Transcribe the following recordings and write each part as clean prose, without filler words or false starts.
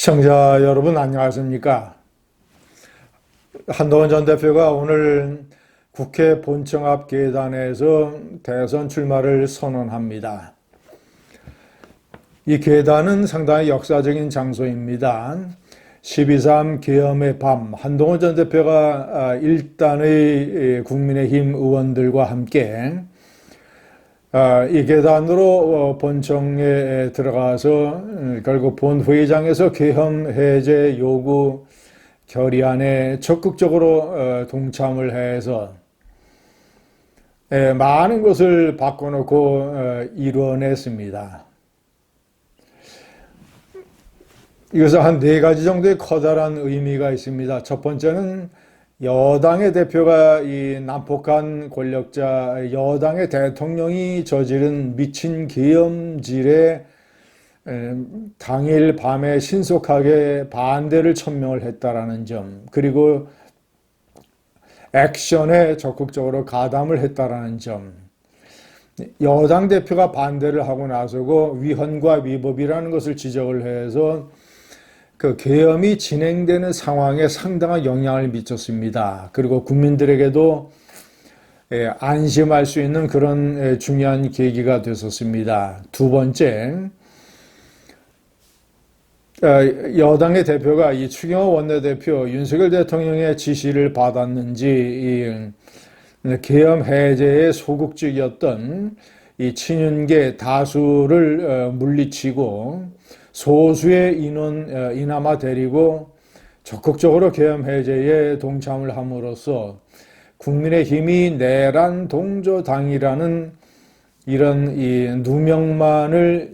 시청자 여러분 안녕하십니까? 한동훈 전 대표가 오늘 국회 본청 앞 계단에서 대선 출마를 선언합니다. 이 계단은 상당히 역사적인 장소입니다. 12.3 계엄의 밤 한동훈 전 대표가 일단의 국민의힘 의원들과 함께 이 계단으로 본청에 들어가서 결국 본회의장에서 계엄 해제 요구 결의안에 적극적으로 동참을 해서 많은 것을 바꿔놓고 이루어냈습니다. 이것은 한 네 가지 정도의 커다란 의미가 있습니다. 첫 번째는 여당의 대표가 이 난폭한 권력자 여당의 대통령이 저지른 미친 계엄질에 당일 밤에 신속하게 반대를 천명을 했다라는 점, 그리고 액션에 적극적으로 가담을 했다라는 점, 여당 대표가 반대를 하고 나서고 위헌과 위법이라는 것을 지적을 해서 그 계엄이 진행되는 상황에 상당한 영향을 미쳤습니다. 그리고 국민들에게도 안심할 수 있는 그런 중요한 계기가 됐었습니다. 두 번째, 여당의 대표가 이 추경호 원내대표 윤석열 대통령의 지시를 받았는지 계엄 해제의 소극적이었던 이 친윤계 다수를 물리치고 소수의 인원 이나마 데리고 적극적으로 계엄 해제에 동참을 함으로써 국민의힘이 내란 동조당이라는 이런 이 누명만을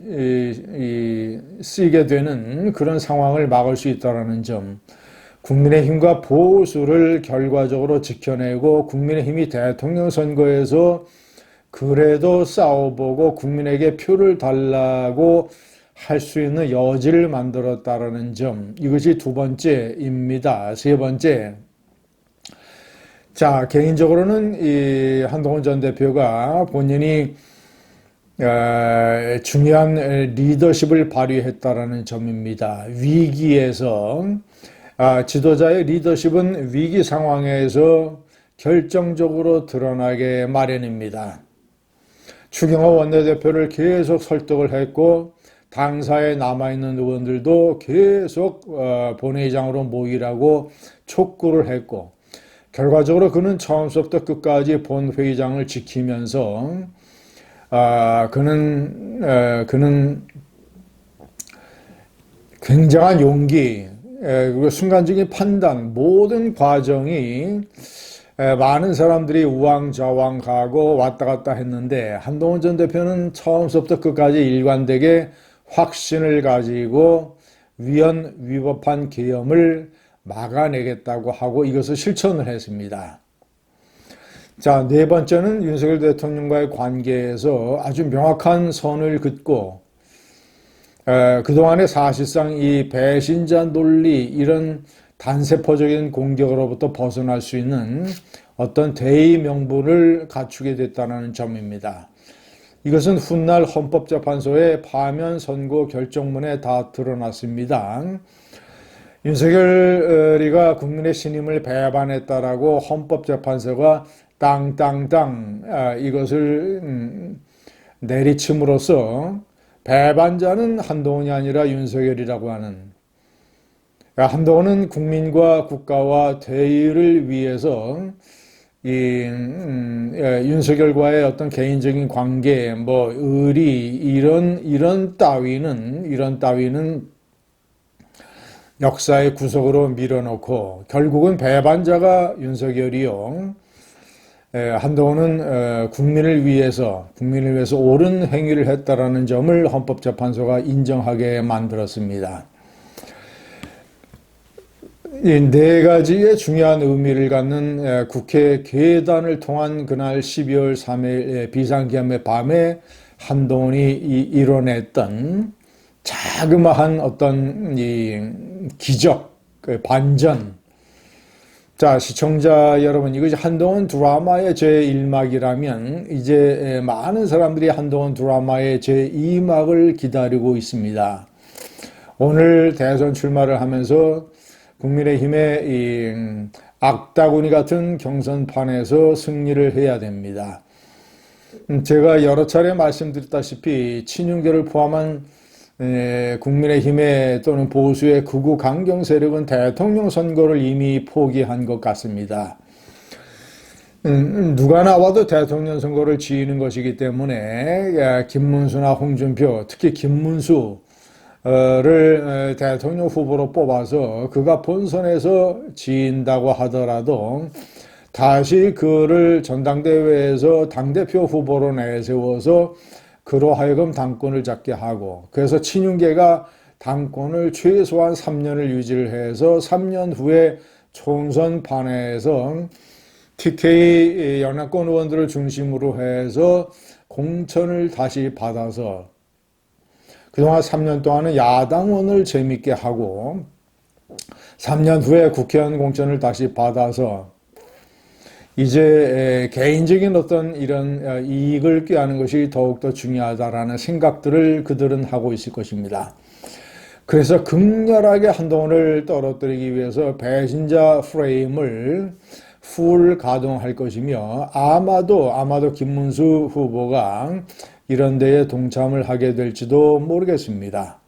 쓰게 되는 그런 상황을 막을 수 있다는 점, 국민의힘과 보수를 결과적으로 지켜내고 국민의힘이 대통령 선거에서 그래도 싸워보고 국민에게 표를 달라고 할 수 있는 여지를 만들었다라는 점, 이것이 두 번째입니다. 세 번째, 자, 개인적으로는 이 한동훈 전 대표가 본인이 중요한 리더십을 발휘했다라는 점입니다. 위기에서 지도자의 리더십은 위기 상황에서 결정적으로 드러나게 마련입니다. 추경호 원내대표를 계속 설득을 했고 당사에 남아있는 의원들도 계속 본회의장으로 모이라고 촉구를 했고 결과적으로 그는 처음부터 끝까지 본회의장을 지키면서 그는 굉장한 용기 그리고 순간적인 판단 모든 과정이 많은 사람들이 우왕좌왕하고 왔다 갔다 했는데 한동훈 전 대표는 처음부터 끝까지 일관되게 확신을 가지고 위헌 위법한 계엄을 막아내겠다고 하고 이것을 실천을 했습니다. 자, 네 번째는 윤석열 대통령과의 관계에서 아주 명확한 선을 긋고 그동안에 사실상 이 배신자 논리 이런 단세포적인 공격으로부터 벗어날 수 있는 어떤 대의 명분을 갖추게 됐다는 점입니다. 이것은 훗날 헌법재판소의 파면 선고 결정문에 다 드러났습니다. 윤석열이가 국민의 신임을 배반했다라고 헌법재판소가 땅땅땅 이것을 내리침으로써 배반자는 한동훈이 아니라 윤석열이라고 하는, 한동훈은 국민과 국가와 대의를 위해서 윤석열과의 어떤 개인적인 관계, 뭐 의리 이런 따위는 역사의 구석으로 밀어넣고 결국은 배반자가 윤석열이요. 한동훈은 국민을 위해서 옳은 행위를 했다라는 점을 헌법재판소가 인정하게 만들었습니다. 이 네 가지의 중요한 의미를 갖는 국회 계단을 통한 그날 12월 3일 비상계엄의 밤에 한동훈이 이뤄냈던 자그마한 어떤 이 기적, 반전. 자, 시청자 여러분, 이것이 한동훈 드라마의 제1막이라면 이제 많은 사람들이 한동훈 드라마의 제2막을 기다리고 있습니다. 오늘 대선 출마를 하면서 국민의힘의 이 악다구니 같은 경선판에서 승리를 해야 됩니다. 제가 여러 차례 말씀드렸다시피 친윤계를 포함한 국민의힘의 또는 보수의 극우 강경 세력은 대통령 선거를 이미 포기한 것 같습니다. 누가 나와도 대통령 선거를 지휘는 것이기 때문에 김문수나 홍준표, 특히 김문수를 대통령 후보로 뽑아서 그가 본선에서 지인다고 하더라도 다시 그를 전당대회에서 당대표 후보로 내세워서 그로 하여금 당권을 잡게 하고, 그래서 친윤계가 당권을 최소한 3년을 유지를 해서 3년 후에 총선판에서 TK 연합권 의원들을 중심으로 해서 공천을 다시 받아서 그동안 3년 동안은 야당원을 재밌게 하고 3년 후에 국회의원 공천을 다시 받아서 이제 개인적인 어떤 이런 이익을 꾀하는 것이 더욱더 중요하다라는 생각들을 그들은 하고 있을 것입니다. 그래서 극렬하게 한동훈을 떨어뜨리기 위해서 배신자 프레임을 풀 가동할 것이며 아마도 김문수 후보가 이런 데에 동참을 하게 될지도 모르겠습니다.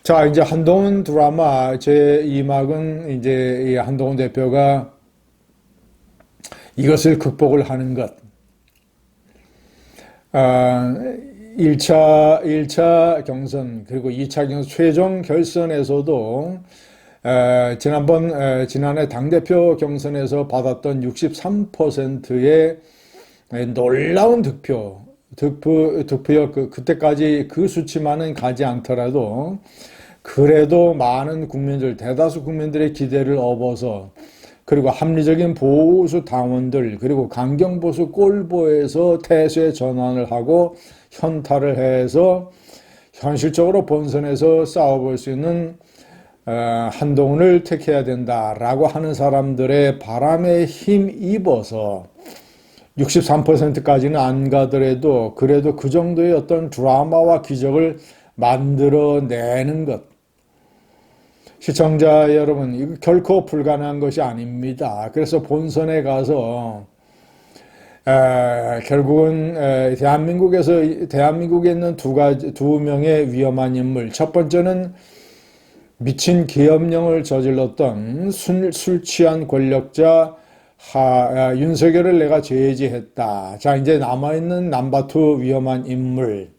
자, 이제 한동훈 드라마 제2막은 이제 이 한동훈 대표가 이것을 극복을 하는 것. 1차 경선 그리고 2차 경선 최종 결선에서도 지난해 당대표 경선에서 받았던 63%의 놀라운 득표요. 그때까지 그 수치만은 가지 않더라도 그래도 많은 국민들, 대다수 국민들의 기대를 업어서 그리고 합리적인 보수 당원들 그리고 강경보수 꼴보에서 태세 전환을 하고 현탈을 해서 현실적으로 본선에서 싸워볼 수 있는 한동훈을 택해야 된다라고 하는 사람들의 바람에 힘입어서 63%까지는 안 가더라도 그래도 그 정도의 어떤 드라마와 기적을 만들어내는 것. 시청자 여러분, 이거 결코 불가능한 것이 아닙니다. 그래서 본선에 가서 결국은 대한민국에 있는 두 명의 위험한 인물. 첫 번째는 미친 계엄령을 저질렀던 술 취한 권력자 윤석열을 내가 제지했다. 자, 이제 남아있는 넘버2 위험한 인물.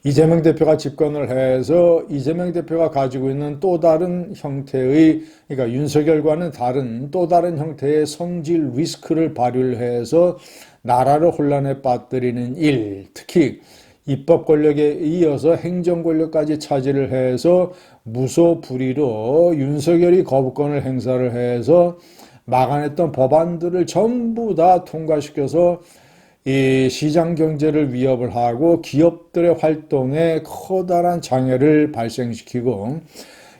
이재명 대표가 집권을 해서 이재명 대표가 가지고 있는 또 다른 형태의, 그러니까 윤석열과는 다른 또 다른 형태의 성질 리스크를 발휘해서 나라를 혼란에 빠뜨리는 일, 특히 입법 권력에 이어서 행정 권력까지 차지를 해서 무소불위로 윤석열이 거부권을 행사를 해서 막아냈던 법안들을 전부 다 통과시켜서 이 시장 경제를 위협을 하고 기업들의 활동에 커다란 장애를 발생시키고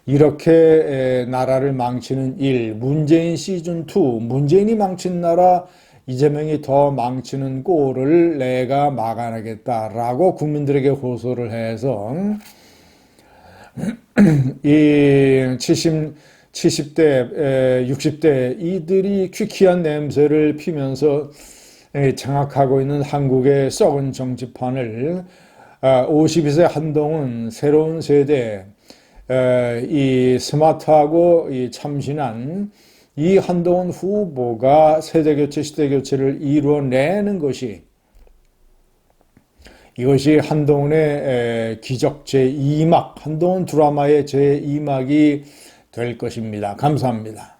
이렇게 나라를 망치는 일, 문재인 시즌2, 문재인이 망친 나라, 이재명이 더 망치는 꼴을 내가 막아내겠다라고 국민들에게 호소를 해서 이 70대, 60대 이들이 퀴퀴한 냄새를 피면서 장악하고 있는 한국의 썩은 정치판을 52세 한동훈 새로운 세대 이 스마트하고 이 참신한 이 한동훈 후보가 세대교체 시대교체를 이루어내는 것이 이것이 한동훈의 기적 제2막 한동훈 드라마의 제2막이 될 것입니다. 감사합니다.